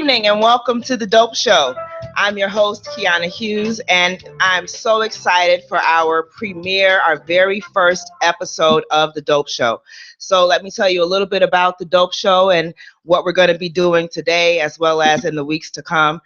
evening and welcome to The Dope Show. I'm your host, Kiana Hughes, and I'm so excited for our premiere, our very first episode of The Dope Show. So let me tell you a little bit about The Dope Show and what we're going to be doing today as well as in the weeks to come.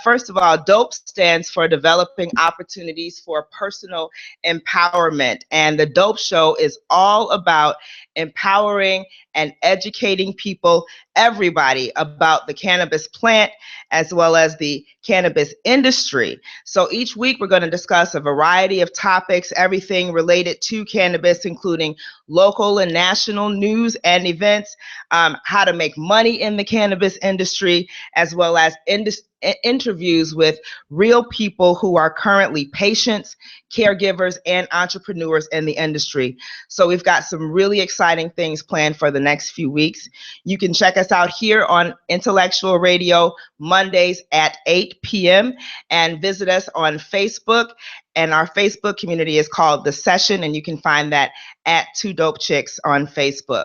First of all, DOPE stands for Developing Opportunities for Personal Empowerment. And The Dope Show is all about empowering and educating people, everybody, about the cannabis plant as well as the cannabis industry. So each week we're going to discuss a variety of topics, everything related to cannabis, including local and national news and events, how to make money in the cannabis industry, as well as interviews with real people who are currently patients, caregivers, and entrepreneurs in the industry. So we've got some really exciting things planned for the next few weeks. You can check us out here on Intellectual Radio Mondays at 8 p.m. and visit us on Facebook. And our Facebook community is called The Session, and you can find that at Two Dope Chicks on Facebook.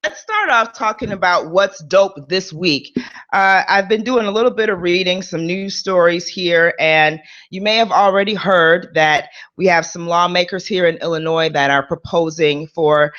Let's start off talking about what's dope this week. I've been doing a little bit of reading, some news stories here, and you may have already heard that we have some lawmakers here in Illinois that are proposing for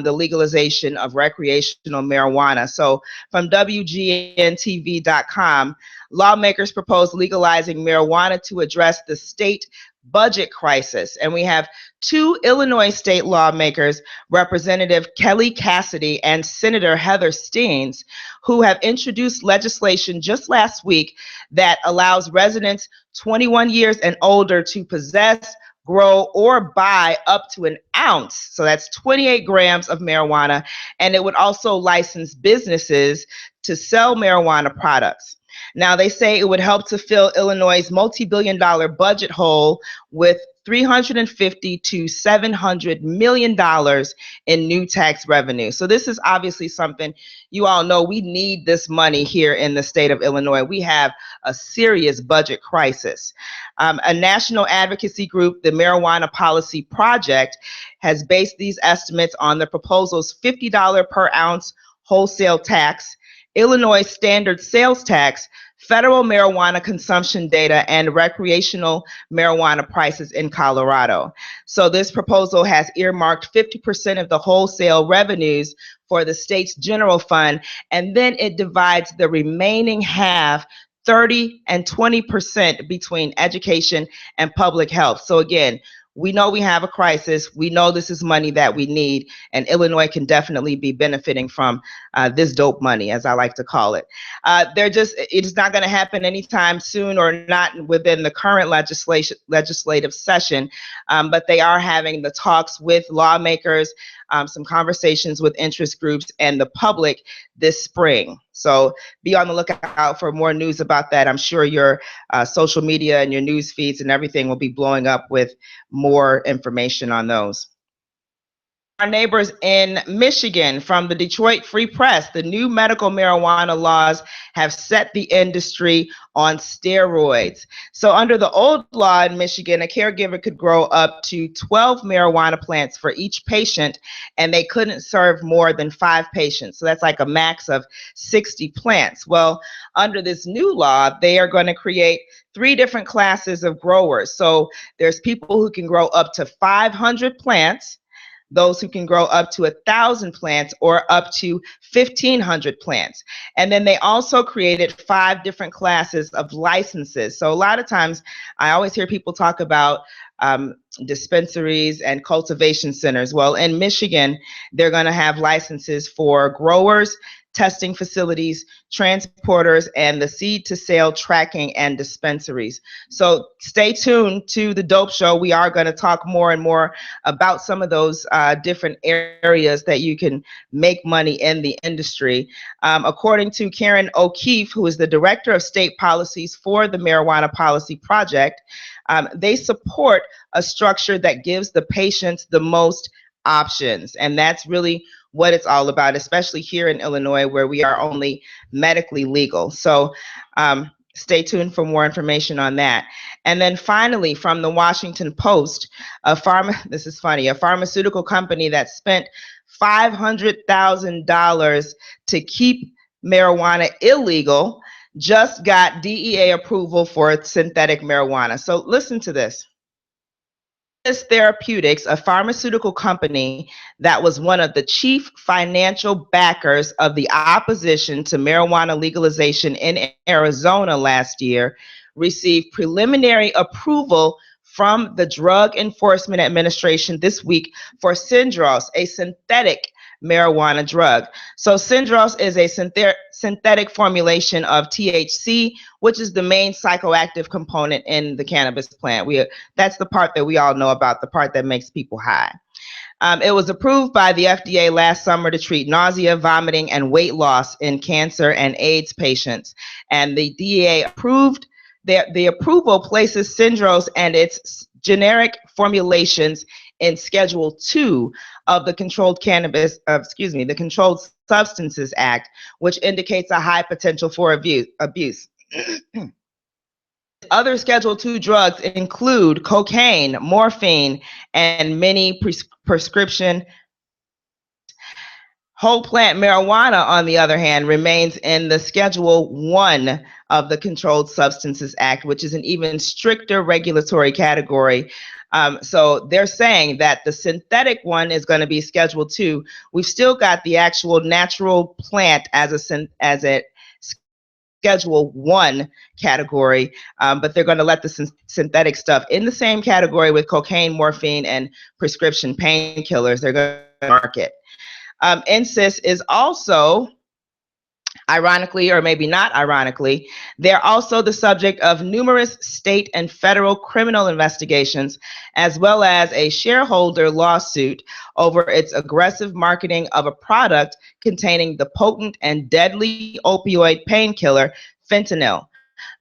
the legalization of recreational marijuana. So from WGNTV.com, lawmakers propose legalizing marijuana to address the state budget crisis. And we have two Illinois state lawmakers, Representative Kelly Cassidy and Senator Heather Steens, who have introduced legislation just last week that allows residents 21 years and older to possess, grow, or buy up to an ounce. So that's 28 grams of marijuana. And it would also license businesses to sell marijuana products. Now, they say it would help to fill Illinois' multi-billion-dollar budget hole with $350 to $700 million in new tax revenue. So this is obviously something you all know we need this money here in the state of Illinois. We have a serious budget crisis. A national advocacy group, the Marijuana Policy Project, has based these estimates on the proposal's $50 per ounce wholesale tax, Illinois standard sales tax, federal marijuana consumption data, and recreational marijuana prices in Colorado. So this proposal has earmarked 50% of the wholesale revenues for the state's general fund, and then it divides the remaining half, 30 and 20%, between education and public health. So again, we know we have a crisis. We know this is money that we need, and Illinois can definitely be benefiting from this dope money, as I like to call it. It's not going to happen anytime soon, or not within the current legislative session, but they are having the talks with lawmakers, some conversations with interest groups and the public this spring. So be on the lookout for more news about that. I'm sure your social media and your news feeds and everything will be blowing up with more information on those. Our neighbors in Michigan, from the Detroit Free Press, the new medical marijuana laws have set the industry on steroids. So under the old law in Michigan, a caregiver could grow up to 12 marijuana plants for each patient, and they couldn't serve more than 5 patients. So that's like a max of 60 plants. Well, under this new law, they are going to create 3 different classes of growers. So there's people who can grow up to 500 plants, those who can grow up to 1,000 plants, or up to 1,500 plants. And then they also created 5 different classes of licenses. So a lot of times I always hear people talk about dispensaries and cultivation centers. Well, in Michigan, they're going to have licenses for growers, testing facilities, transporters, and the seed to sale tracking and dispensaries. So stay tuned to The Dope Show. We are going to talk more and more about some of those different areas that you can make money in the industry. According to Karen O'Keefe, who is the Director of State Policies for the Marijuana Policy Project, they support a structure that gives the patients the most options. And that's really what it's all about, especially here in Illinois, where we are only medically legal. So stay tuned for more information on that. And then finally, from the Washington Post, this is funny, a pharmaceutical company that spent $500,000 to keep marijuana illegal just got DEA approval for synthetic marijuana. So listen to this. Therapeutics, a pharmaceutical company that was one of the chief financial backers of the opposition to marijuana legalization in Arizona last year, received preliminary approval from the Drug Enforcement Administration this week for Syndros, a synthetic marijuana drug. So Syndros is a synthetic formulation of THC, which is the main psychoactive component in the cannabis plant. That's the part that we all know about, the part that makes people high. It was approved by the FDA last summer to treat nausea, vomiting, and weight loss in cancer and AIDS patients. And the DEA approved the approval places Syndros and its generic formulations in Schedule 2 of the the Controlled Substances Act, which indicates a high potential for abuse. Other Schedule 2 drugs include cocaine, morphine, and many prescription. Whole plant marijuana, on the other hand, remains in the Schedule 1 of the Controlled Substances Act, which is an even stricter regulatory category. So they're saying that the synthetic one is going to be Schedule 2. We've still got the actual natural plant as a Schedule 1 category, but they're going to let the synthetic stuff in the same category with cocaine, morphine, and prescription painkillers. They're going to market. NSYS is also, ironically, or maybe not ironically, they're also the subject of numerous state and federal criminal investigations, as well as a shareholder lawsuit over its aggressive marketing of a product containing the potent and deadly opioid painkiller, fentanyl.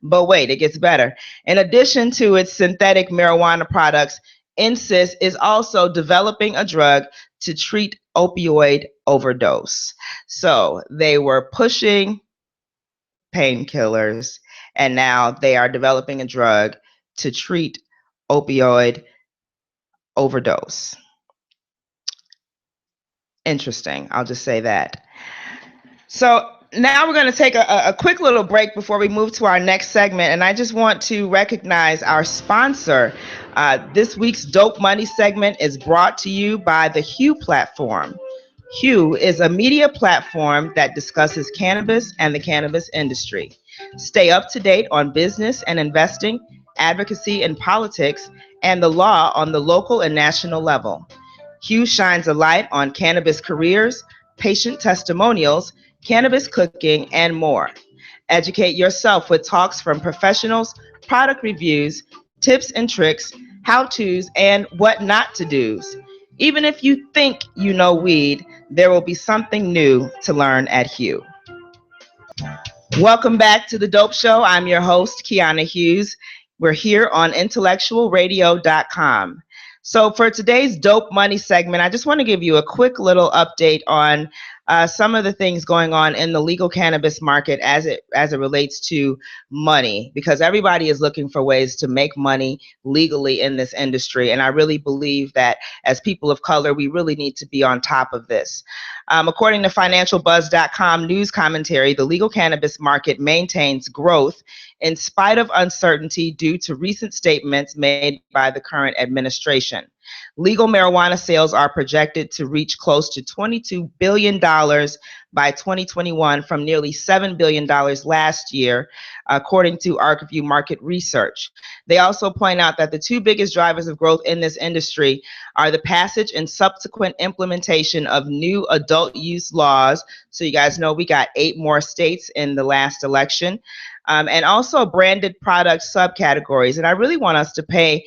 But wait, it gets better. In addition to its synthetic marijuana products, NSYS is also developing a drug to treat opioid overdose. So they were pushing painkillers, and now they are developing a drug to treat opioid overdose. Interesting. I'll just say that. So now we're going to take a quick little break before we move to our next segment. And I just want to recognize our sponsor. This week's Dope Money segment is brought to you by the Hue platform. Hue is a media platform that discusses cannabis and the cannabis industry. Stay up to date on business and investing, advocacy and politics, and the law on the local and national level. Hue shines a light on cannabis careers, patient testimonials, cannabis cooking, and more. Educate yourself with talks from professionals, product reviews, tips and tricks, how-tos, and what not to do's. Even if you think you know weed, there will be something new to learn at Hue. Welcome back to The Dope Show. I'm your host, Kiana Hughes. We're here on IntellectualRadio.com. So for today's Dope Money segment, I just want to give you a quick little update on some of the things going on in the legal cannabis market as it relates to money, because everybody is looking for ways to make money legally in this industry. And I really believe that as people of color, we really need to be on top of this. According to financialbuzz.com news commentary, the legal cannabis market maintains growth in spite of uncertainty due to recent statements made by the current administration. Legal marijuana sales are projected to reach close to $22 billion by 2021 from nearly $7 billion last year, according to ArcView Market Research. They also point out that the two biggest drivers of growth in this industry are the passage and subsequent implementation of new adult use laws. So you guys know we got 8 more states in the last election, and also branded product subcategories. And I really want us to pay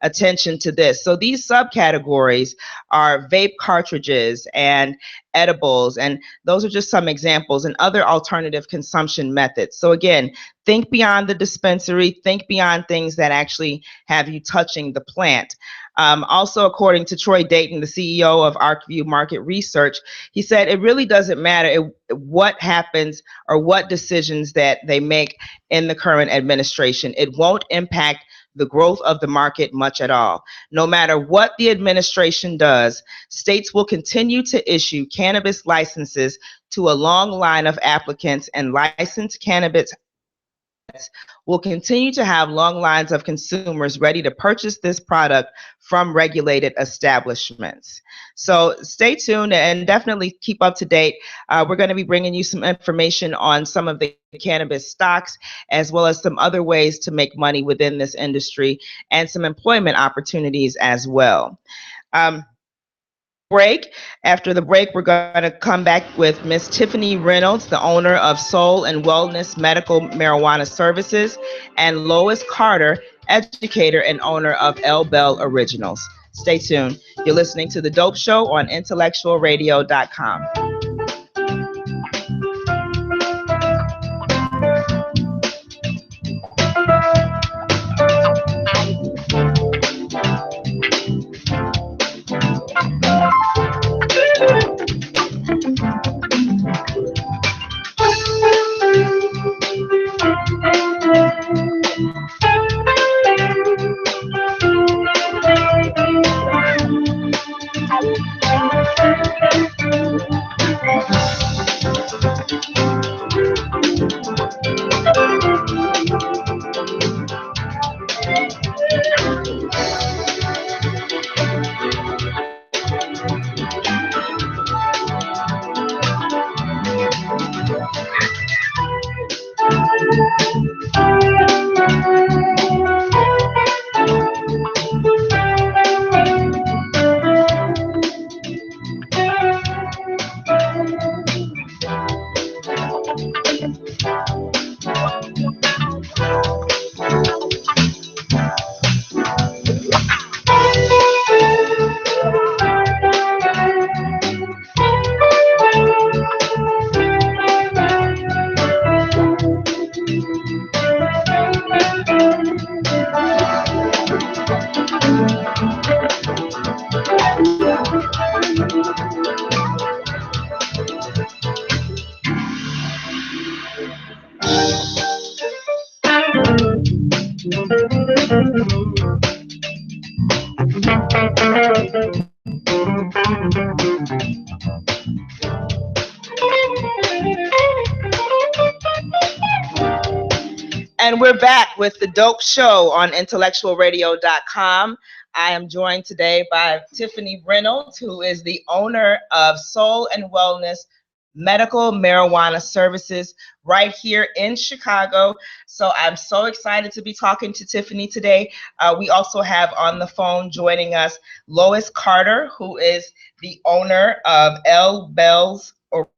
attention to this. So these subcategories are vape cartridges and edibles, and those are just some examples, and other alternative consumption methods. So again, think beyond the dispensary, think beyond things that actually have you touching the plant. Also, according to Troy Dayton, the CEO of ArcView Market Research, he said it really doesn't matter what happens or what decisions that they make in the current administration. It won't impact the growth of the market much at all. No matter what the administration does, states will continue to issue cannabis licenses to a long line of applicants, and licensed cannabis will continue to have long lines of consumers ready to purchase this product from regulated establishments. So stay tuned and definitely keep up to date. We're going to be bringing you some information on some of the cannabis stocks, as well as some other ways to make money within this industry and some employment opportunities as well. Break. After the break, we're going to come back with Miss Tiffany Reynolds, the owner of Soul and Wellness Medical Marijuana Services, and Lois Carter, educator and owner of El Bell Originals. Stay tuned. You're listening to The Dope Show on IntellectualRadio.com. And we're back with The Dope Show on IntellectualRadio.com. I am joined today by Tiffany Reynolds, who is the owner of Soul and Wellness Medical Marijuana Services right here in Chicago. So I'm so excited to be talking to Tiffany today. We also have on the phone joining us Lois Carter, who is the owner of El Bell's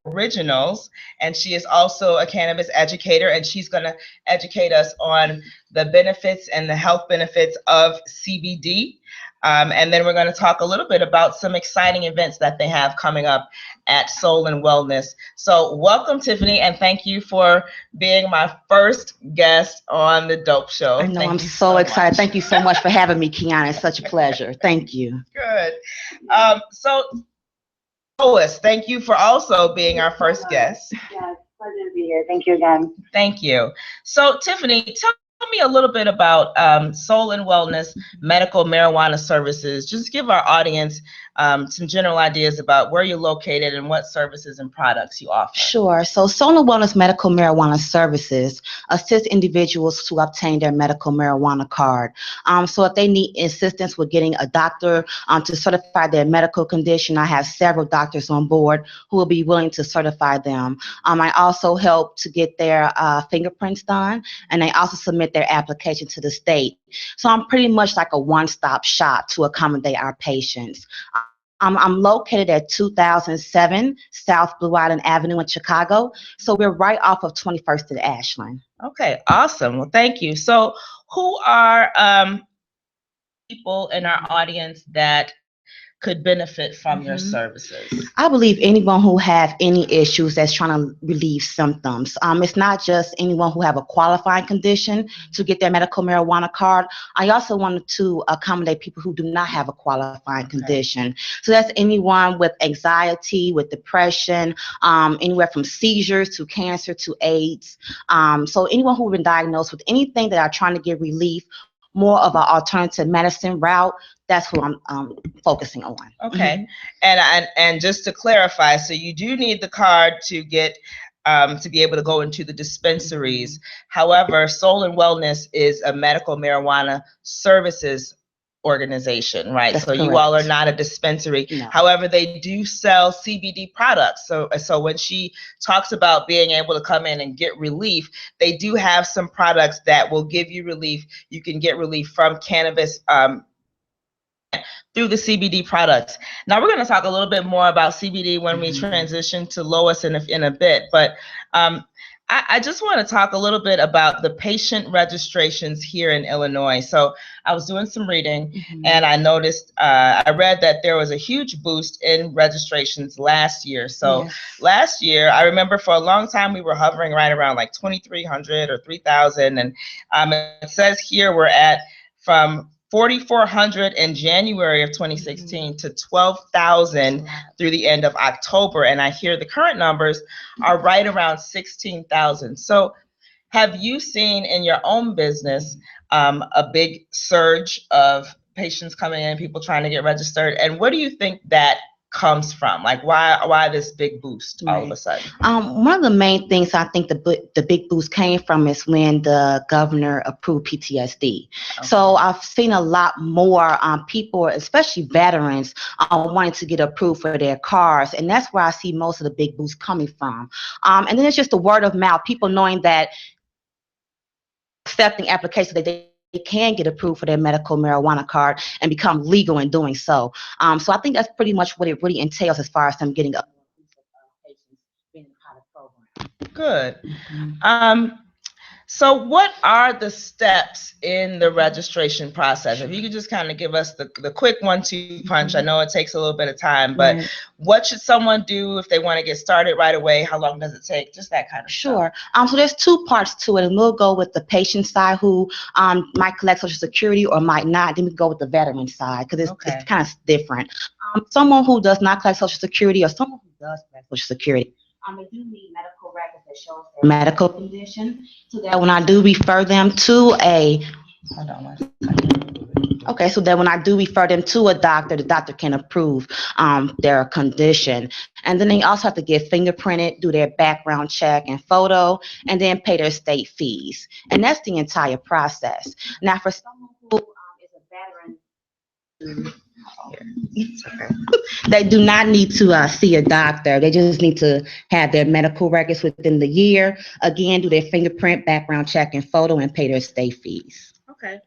Originals, and she is also a cannabis educator, and she's going to educate us on the benefits and the health benefits of CBD. And then we're going to talk a little bit about some exciting events that they have coming up at Soul and Wellness. So welcome, Tiffany, and thank you for being my first guest on The Dope Show. I know, I'm so excited. Thank you so much for having me, Kiana. It's such a pleasure. Thank you. Good. So Lois, thank you for also being our first guest. Yeah, it's a pleasure to be here. Thank you again. Thank you. So, Tiffany, tell me a little bit about Soul and Wellness Medical Marijuana Services. Just give our audience some general ideas about where you're located and what services and products you offer. Sure. So Soul and Wellness Medical Marijuana Services assist individuals to obtain their medical marijuana card. So if they need assistance with getting a doctor to certify their medical condition, I have several doctors on board who will be willing to certify them. I also help to get their fingerprints done, and they also submit their application to the state. So I'm pretty much like a one-stop shop to accommodate our patients. I'm located at 2007 South Blue Island Avenue in Chicago. So we're right off of 21st and Ashland. Okay, awesome. Well, thank you. So who are people in our audience that could benefit from your services? I believe anyone who have any issues that's trying to relieve symptoms. It's not just anyone who have a qualifying condition to get their medical marijuana card. I also wanted to accommodate people who do not have a qualifying condition. So that's anyone with anxiety, with depression, anywhere from seizures to cancer to AIDS. So anyone who's been diagnosed with anything that are trying to get relief, more of an alternative medicine route, that's what I'm focusing on. Okay. And just to clarify, so you do need the card to get to be able to go into the dispensaries. However, Soul and Wellness is a medical marijuana services organization, right? That's so correct. You all are not a dispensary. No. However, they do sell CBD products. So when she talks about being able to come in and get relief, they do have some products that will give you relief. You can get relief from cannabis through the CBD products. Now we're going to talk a little bit more about CBD when we transition to Lois in a bit, but I just want to talk a little bit about the patient registrations here in Illinois. So I was doing some reading and I noticed, I read that there was a huge boost in registrations last year. So last year, I remember for a long time, we were hovering right around like 2,300 or 3,000. And it says here we're at from 4,400 in January of 2016 to 12,000 through the end of October. And I hear the current numbers are right around 16,000. So have you seen in your own business a big surge of patients coming in, people trying to get registered? And what do you think that comes from? Like why this big boost all of a sudden? One of the main things I think the big boost came from is when the governor approved PTSD. Okay. So I've seen a lot more people, especially veterans, wanting to get approved for their cars, and that's where I see most of the big boost coming from. And then it's just the word of mouth, people knowing that accepting applications that they can get approved for their medical marijuana card and become legal in doing so. So I think that's pretty much what it really entails as far as them getting up. Good. So what are the steps in the registration process? If you could just kind of give us the quick 1-2 punch. I know it takes a little bit of time, but what should someone do if they want to get started right away? How long does it take? Just that kind of stuff. So there's two parts to it, and we'll go with the patient side who might collect Social Security or might not. Then we go with the veteran side because it's kind of different. Someone who does not collect Social Security or someone who does collect Social Security, they do need medical records that shows their medical condition, so that when I do refer them to a so that when I do refer them to a doctor, the doctor can approve their condition. And then they also have to get fingerprinted, do their background check and photo, and then pay their state fees. And that's the entire process. Now, for someone who is a veteran, they do not need to see a doctor. They just need to have their medical records within the year. Again, do their fingerprint, background check, and photo, and pay their state fees. Okay.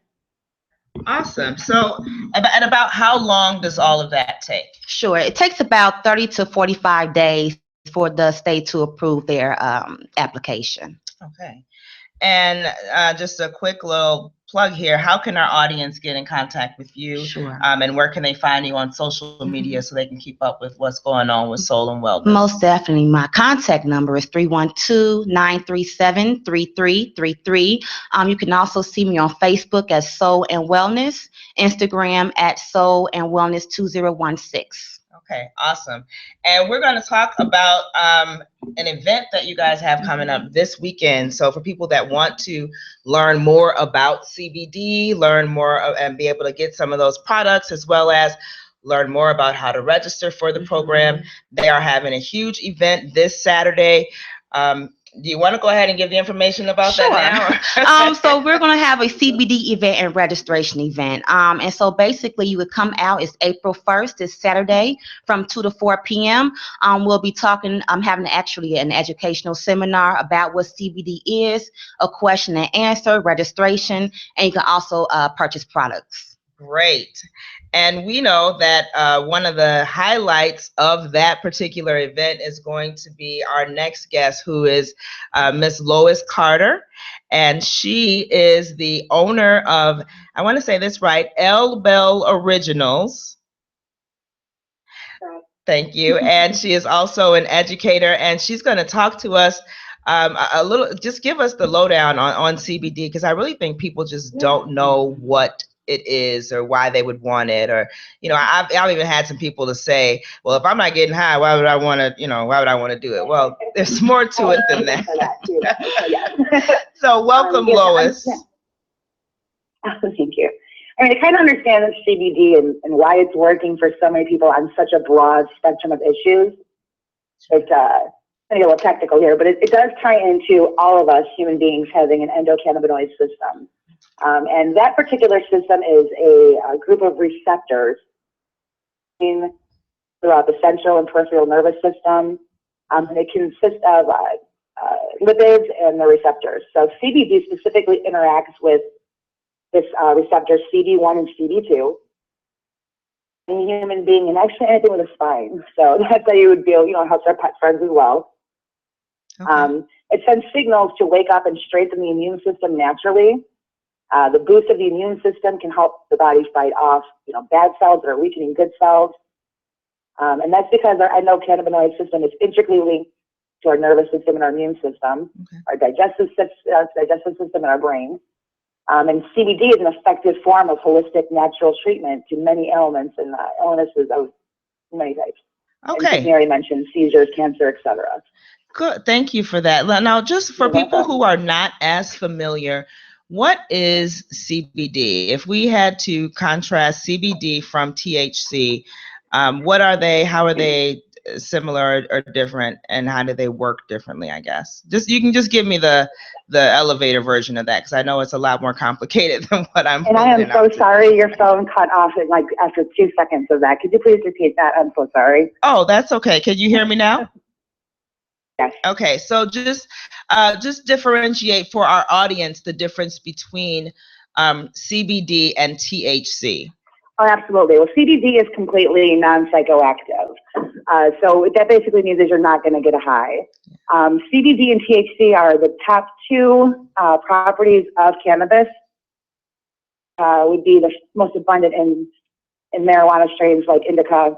Awesome. So, and about how long does all of that take? Sure. It takes about 30 to 45 days for the state to approve their application. Okay. And just a quick little plug here. How can our audience get in contact with you? Sure. And where can they find you on social media so they can keep up with what's going on with Soul and Wellness? Most definitely. My contact number is 312-937-3333. You can also see me on Facebook as Soul and Wellness, Instagram at Soul and Wellness 2016. Okay, awesome. And we're going to talk about an event that you guys have coming up this weekend. So for people that want to learn more about CBD, learn more and be able to get some of those products, as well as learn more about how to register for the program, they are having a huge event this Saturday. Do you want to go ahead and give the information about that now? So we're going to have a CBD event and registration event. And so basically you would come out. It's April 1st, this Saturday from 2 to 4 p.m. We'll be talking, having actually an educational seminar about what CBD is, a question and answer, registration, and you can also purchase products. Great. And we know that one of the highlights of that particular event is going to be our next guest, who is Miss Lois Carter. And she is the owner of, I want to say this right, El Bell Originals. Thank you. And she is also an educator, and she's going to talk to us a little, just give us the lowdown on CBD, because I really think people just don't know what it is or why they would want it. Or, I've even had some people to say, well, if I'm not getting high, why would I want to do it? Well, there's more to it than that. So welcome, Lois. Thank you. I mean, I kind of understand CBD and why it's working for so many people on such a broad spectrum of issues. It's going to get a little technical here, but it does tie into all of us human beings having an endocannabinoid system. And that particular system is a group of receptors throughout the central and peripheral nervous system. And it consists of lipids and the receptors. So CBD specifically interacts with this receptor CD1 and CD2 in a human being, and actually anything with a spine. So that's how you would feel, helps our pet friends as well. Okay. It sends signals to wake up and strengthen the immune system naturally. The boost of the immune system can help the body fight off, bad cells that are weakening good cells. And that's because our endocannabinoid system is intricately linked to our nervous system and our immune system, okay, our digestive system, and our brain. And CBD is an effective form of holistic natural treatment to many ailments and illnesses of many types. Okay. And Mary mentioned seizures, cancer, etc. Good. Thank you for that. Now, just for people who are not as familiar, what is CBD? If we had to contrast CBD from THC, what are they? How are they similar or different, and how do they work differently? I guess you can just give me the elevator version of that, because I know it's a lot more complicated than what I'm. And I am so sorry, your phone cut off after 2 seconds of that. Could you please repeat that? I'm so sorry. Oh, that's okay. Can you hear me now? Yes. Okay, so just differentiate for our audience the difference between CBD and THC. Oh, absolutely. Well, CBD is completely non-psychoactive. So what that basically means is you're not going to get a high. CBD and THC are the top two properties of cannabis. Would be the most abundant in marijuana strains like indica,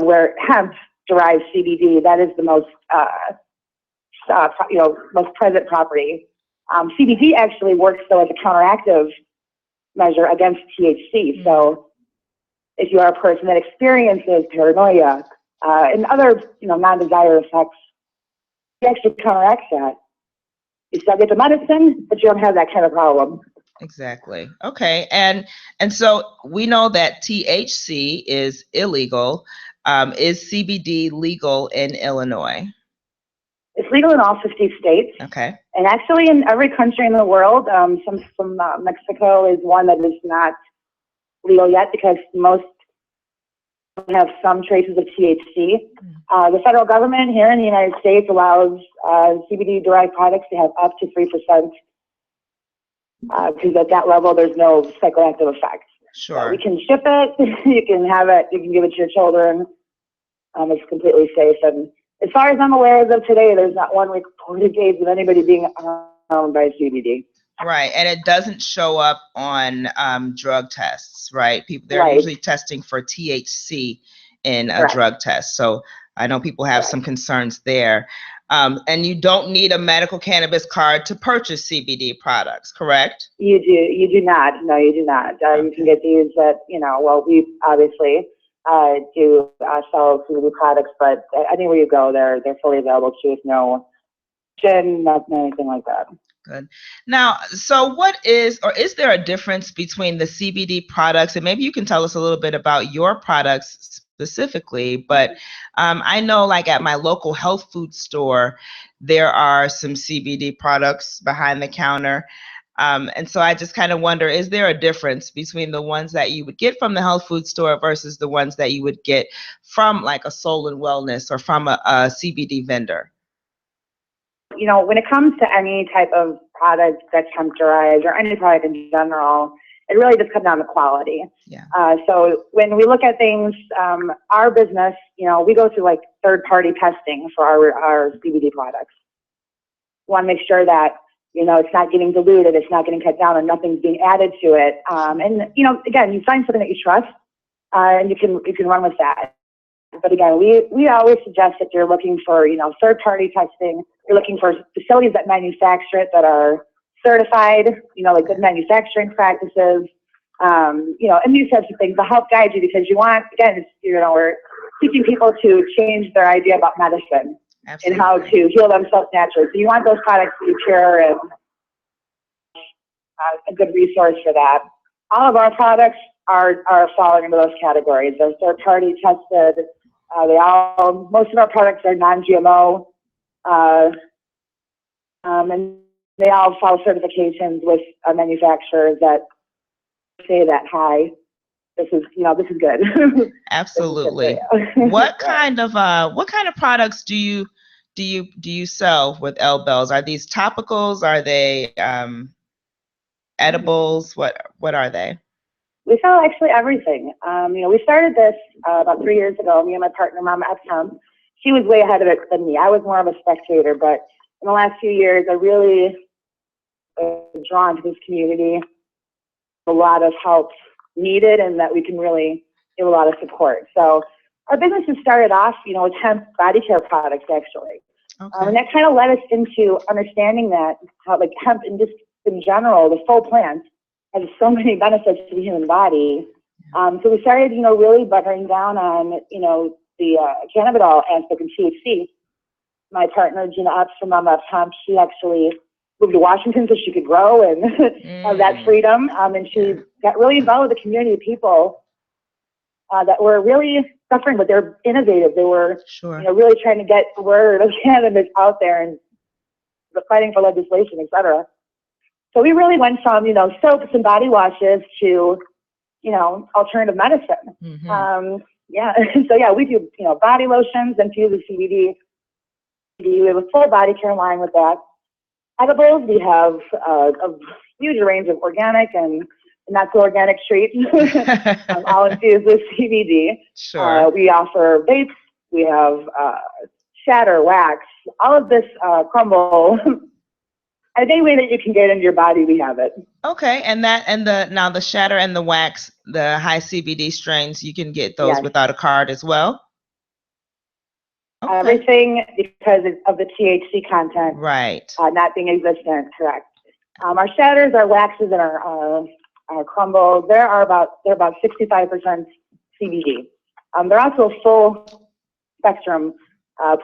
where hemp derives CBD. That is the most most present property. CBD actually works though as a counteractive measure against THC. So if you are a person that experiences paranoia and other non-desired effects, you actually counteract that. You still get the medicine, but you don't have that kind of problem. Exactly. Okay. And so we know that THC is illegal. Is CBD legal in Illinois? It's legal in all 50 states. Okay. And actually in every country in the world, Mexico is one that is not legal yet because most have some traces of THC. The federal government here in the United States allows CBD-derived products to have up to 3%. Because at that level, there's no psychoactive effects. Sure. We can ship it. You can have it. You can give it to your children. It's completely safe. And as far as I'm aware as of today, there's not one reported case of anybody being harmed by CBD. Right, and it doesn't show up on drug tests, right? They're usually testing for THC in a drug test. So I know people have some concerns there. And you don't need a medical cannabis card to purchase CBD products, correct? You do. You do not. No, you do not. You can get these at, we obviously do sell CBD products, but anywhere you go, they're fully available too, with no anything like that. Good. Now, so is there a difference between the CBD products, and maybe you can tell us a little bit about your products specifically, but I know like at my local health food store, there are some CBD products behind the counter. And so I just kind of wonder, is there a difference between the ones that you would get from the health food store versus the ones that you would get from like a Soul and Wellness or from a CBD vendor? When it comes to any type of product that's hemp-derived or any product in general, it really just comes down to quality. Yeah. So when we look at things, our business, we go through like third-party testing for our CBD products. We want to make sure that, it's not getting diluted, it's not getting cut down, and nothing's being added to it. And, again, you find something that you trust, and you can run with that. But again, we always suggest that you're looking for, third-party testing. You're looking for facilities that manufacture it that are certified, like good manufacturing practices, and these types of things will help guide you, because you want, again, we're teaching people to change their idea about medicine. Absolutely. And how to heal themselves naturally. So you want those products to be pure and a good resource for that. all of our products are falling into those categories. They're third-party tested. Most of our products are non-GMO, and they all follow certifications with manufacturers that say that, hi, this is good. Absolutely. What kind of products do you sell with L-Bells? Are these topicals? Are they edibles? What are they? We sell actually everything. We started this about 3 years ago. Me and my partner, Mama Epsom. She was way ahead of it than me. I was more of a spectator, but in the last few years, I really drawn to this community. A lot of help needed, and that we can really give a lot of support. So our business has started off, with hemp body care products, actually. Okay. And that kind of led us into understanding that how, like, hemp and just in general, the full plant has so many benefits to the human body. So we started, really buttering down on, the cannabidol aspect and THC. My partner, Gina Epps from Mama Epsom, she actually moved to Washington so she could grow and have that freedom. And she got really involved with the community of people that were really suffering, but they're innovative. They were, really trying to get the word of cannabis out there and fighting for legislation, et cetera. So we really went from, soaps and body washes to, alternative medicine. Mm-hmm. So we do, body lotions infused with CBD. We have a full body care line with that. Edibles, we have a huge range of organic and not so organic treats, all infused with CBD. Sure. We offer vapes. We have Shatter, Wax, all of this crumble. Any way that you can get into your body, we have it. Okay, and the Shatter and the Wax, the high CBD strains, you can get those without a card as well. Okay. Everything because of the THC content, right? Not being existent, correct. Our shatters, our waxes, and our crumbles, they're about 65% CBD. They're also full spectrum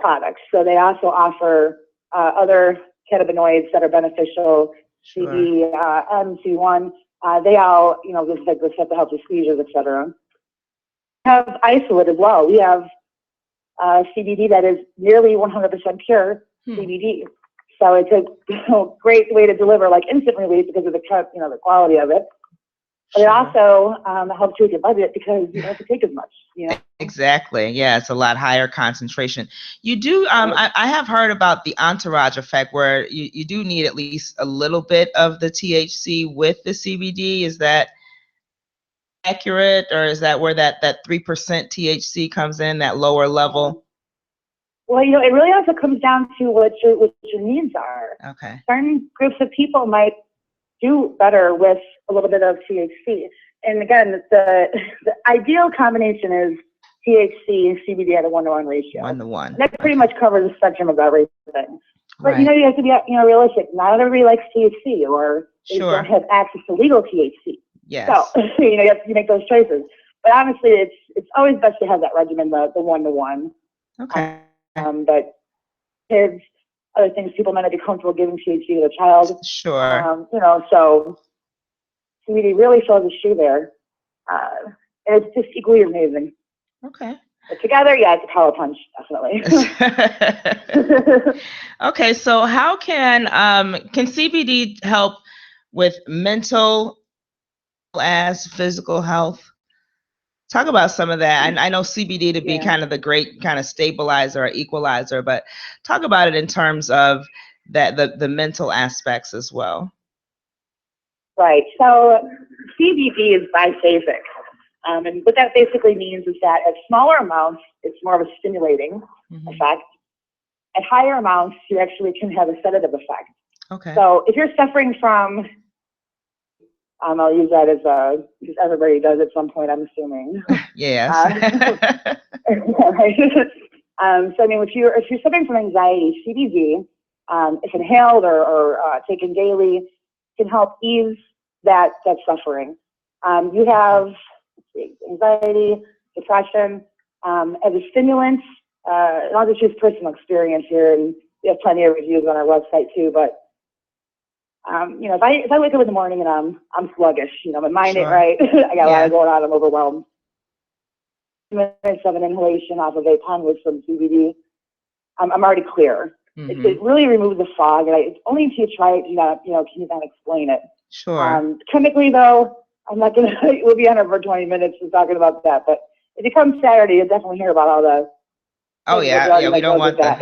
products, so they also offer other cannabinoids that are beneficial. CB, MC1, they all, this is like the stuff that helps with seizures, etc. We have isolate as well. We have CBD that is nearly 100% pure CBD. So it's a great way to deliver like instant relief because of the quality of it. But it also helps you with your budget because you don't have to take as much. Exactly. Yeah, it's a lot higher concentration. You do. I have heard about the entourage effect, where you do need at least a little bit of the THC with the CBD. Is that accurate, or is that where that 3% THC comes in, that lower level? Well, it really also comes down to what your needs are. Okay. Certain groups of people might do better with a little bit of THC. And again, the ideal combination is THC and CBD at a 1-to-1 ratio. 1-to-1. And that pretty much covers the spectrum of everything. But right. You have to be realistic. Not everybody likes THC, or they don't have access to legal THC. Yes. So you have to make those choices. But honestly, it's always best to have that regimen, the 1-to-1. Okay. But kids, other things, people might not be comfortable giving THC to a child. Sure. So CBD really fills the shoe there. And it's just equally amazing. Okay. But together, it's a power punch, definitely. Okay, so how can CBD help with mental as physical health? Talk about some of that. I know CBD to be kind of the great kind of stabilizer or equalizer, but talk about it in terms of that the mental aspects as well. Right. So CBD is biphasic. And what that basically means is that at smaller amounts, it's more of a stimulating effect. At higher amounts, you actually can have a sedative effect. Okay. So if you're suffering from, I'll use that as because everybody does at some point, I'm assuming. Yes. Right. So I mean, if you're suffering from anxiety, CBD, if inhaled or taken daily, can help ease that suffering. You have anxiety, depression, as a stimulant. And I'll just use personal experience here, and we have plenty of reviews on our website too. But You know, if I wake up in the morning and I'm sluggish, you know, my mind ain't Sure. right. I got a lot going on. I'm overwhelmed. Minutes of an inhalation off of a pen with some CBD, I'm already clear. Mm-hmm. It really removes the fog. And it's only if you try it, can you not explain it. Sure. Chemically, though, I'm not going to, we'll be on it for 20 minutes just talking about that. But if you come Saturday, you'll definitely hear about all the. Oh yeah, we don't want that.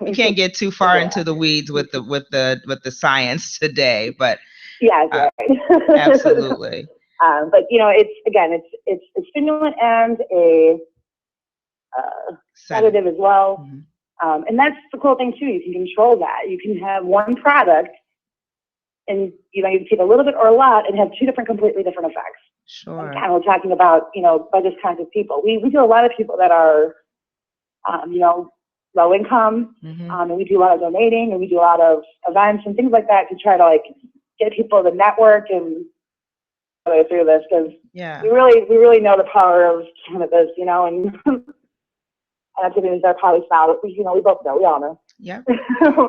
We can't get too far into the weeds with the science today, but yeah, right. Absolutely. But you know, it's a stimulant and a sedative as well. Mm-hmm. And that's the cool thing too. You can control that. You can have one product, and you can take a little bit or a lot, and have two completely different effects. Sure. And kind of we're talking about, budget conscious people. We do a lot of people that are, low income, mm-hmm. And we do a lot of donating, and we do a lot of events and things like that to try to get people to network and go through this, because we really know the power of cannabis, and activities that probably smile, but we both know, we all know. Yeah,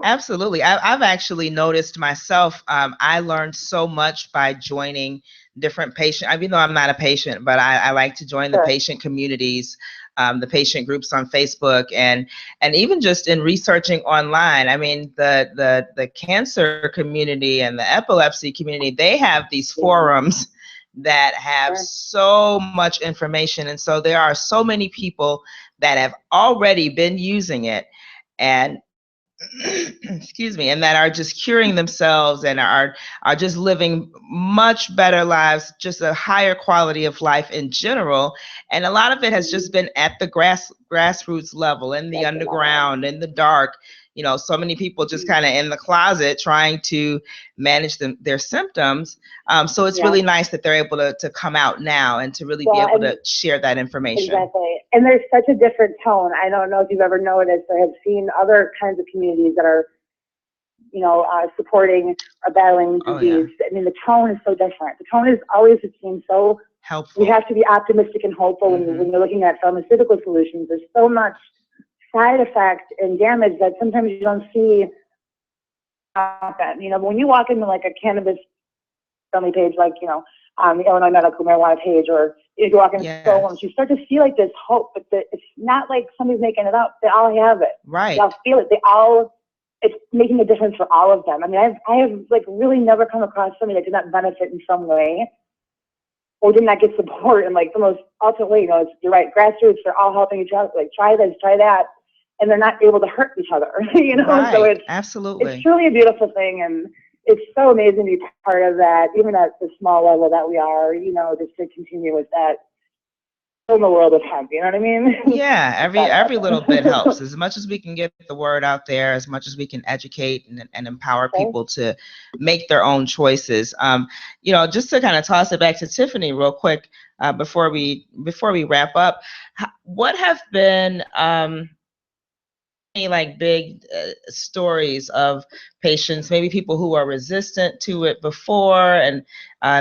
absolutely. I've actually noticed myself, I learned so much by joining different patient, even though I'm not a patient, but I like to join the patient communities, the patient groups on Facebook, and even just in researching online. I mean, the cancer community and the epilepsy community, they have these forums that have so much information. And so there are so many people that have already been using it, and excuse me, and that are just curing themselves and are just living much better lives, just a higher quality of life in general. And a lot of it has just been at the grassroots level, in the underground, in the dark. So many people just kind of in the closet trying to manage their symptoms. So it's really nice that they're able to come out now and to really be able to share that information. Exactly. And there's such a different tone. I don't know if you've ever noticed or have seen other kinds of communities that are, supporting or battling disease. I mean, the tone is so different. The tone is always, it seems so helpful. We have to be optimistic and hopeful when you're looking at pharmaceutical solutions. There's so much side effect and damage that sometimes you don't see happen. When you walk into like a cannabis friendly page, like, the Illinois Medical Marijuana page, or if you walk into forums, you start to see like this hope, but it's not like somebody's making it up. They all have it. Right. They all feel it. It's making a difference for all of them. I mean, I have like really never come across somebody that did not benefit in some way or did not get support. And like the most, ultimately, you're right, grassroots, they're all helping each other. Like, try this, try that. And they're not able to hurt each other, Right. So it's absolutely. It's truly a beautiful thing, and it's so amazing to be part of that, even at the small level that we are. Just to continue with that in the world of hemp. You know what I mean? Yeah, every little bit helps. As much as we can get the word out there, as much as we can educate and empower people to make their own choices. Just to kind of toss it back to Tiffany real quick before we wrap up, what have been any like big stories of patients, maybe people who are resistant to it before and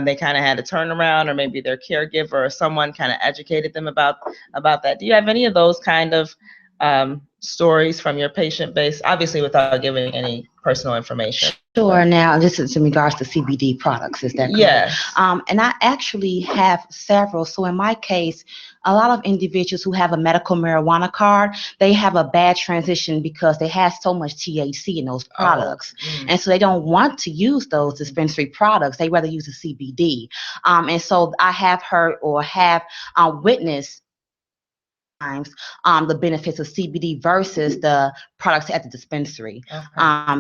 they kind of had a turnaround, or maybe their caregiver or someone kind of educated them about that? Do you have any of those kind of stories from your patient base, obviously without giving any personal information? Sure. Now, this is in regards to CBD products, is that correct? Yes. And I actually have several. So in my case, a lot of individuals who have a medical marijuana card, they have a bad transition because they have so much THC in those products. And so they don't want to use those dispensary products. They rather use the CBD. And so I have heard or have witnessed the benefits of CBD versus the products at the dispensary,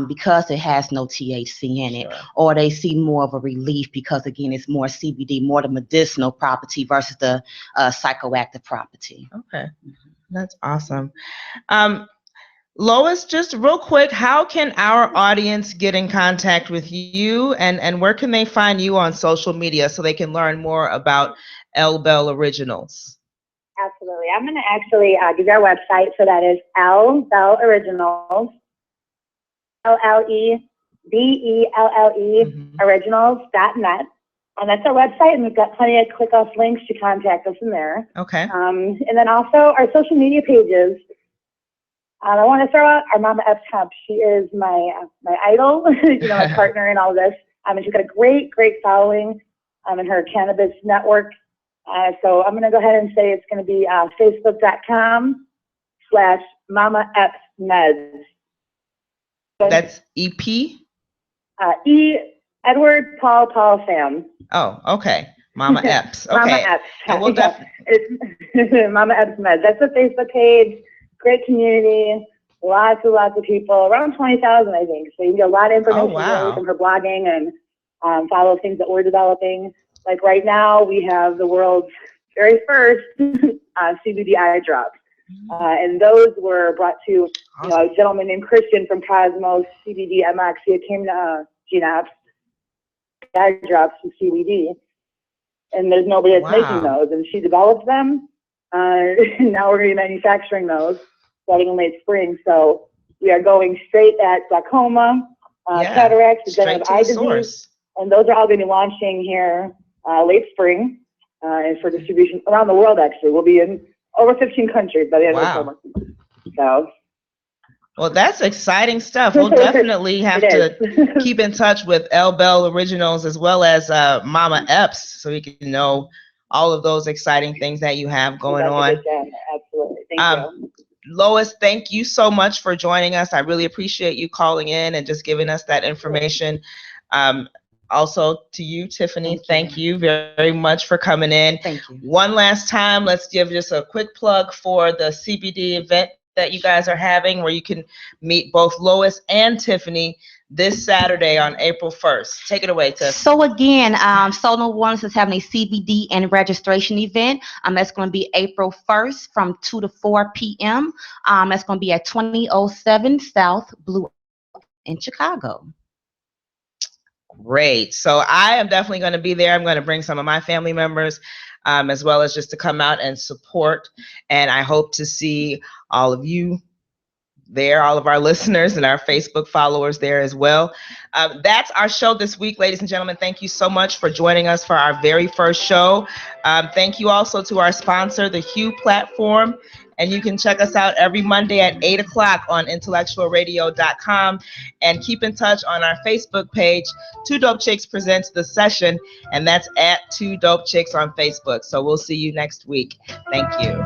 because it has no THC in it, or they see more of a relief because, again, it's more CBD, more the medicinal property versus the psychoactive property. Okay, that's awesome. Lois, just real quick, how can our audience get in contact with you, and where can they find you on social media so they can learn more about L Bell Originals? Absolutely. I'm going to actually give you our website. So that is L Bell Originals, LLEBELLE originals.net. And that's our website. And we've got plenty of click-off links to contact us in there. Okay. And then also our social media pages. I want to throw out our Mama Epps Hemp. She is my idol, my partner in all this. And she's got a great following in her cannabis network. So I'm going to go ahead and say it's going to be facebook.com/Mama Epps Meds. That's EP? Edward Paul Sam. Oh, okay. Mama Epps. Okay. Mama Epps. And we'll it's Mama Epps Meds. That's the Facebook page. Great community. Lots of people. Around 20,000, I think. So you can get a lot of information really from her blogging and follow things that we're developing. Like right now, we have the world's very first CBD eye drops. And those were brought to a gentleman named Christian from Cosmos CBD MX. He came to GNAPS, eye drops from CBD. And there's nobody that's making those. And she developed them. Now we're going to be manufacturing those starting in late spring. So we are going straight at glaucoma, cataracts, degenerative eye disease. And those are all going to be launching here late spring and for distribution around the world, actually. We'll be in over 15 countries by the end of the summer. So. Well, that's exciting stuff. We'll definitely have to keep in touch with El Bell Originals as well as Mama Epps so we can know all of those exciting things that you have going on. Absolutely. Thank you. Lois, thank you so much for joining us. I really appreciate you calling in and just giving us that information. Also to you, Tiffany, thank you very much for coming in. Thank you. One last time, let's give just a quick plug for the CBD event that you guys are having where you can meet both Lois and Tiffany this Saturday on April 1st. Take it away, Tiff. So again, Sono Wellness is having a CBD and registration event. That's going to be April 1st from 2 to 4 p.m. That's going to be at 2007 South Blue in Chicago. Great. So I am definitely going to be there. I'm going to bring some of my family members as well as just to come out and support. And I hope to see all of you there, all of our listeners and our Facebook followers there as well. That's our show this week, ladies and gentlemen. Thank you so much for joining us for our very first show. Thank you also to our sponsor, the Hue platform. And you can check us out every Monday at 8 o'clock on IntellectualRadio.com. And keep in touch on our Facebook page, Two Dope Chicks Presents The Session. And that's at Two Dope Chicks on Facebook. So we'll see you next week. Thank you.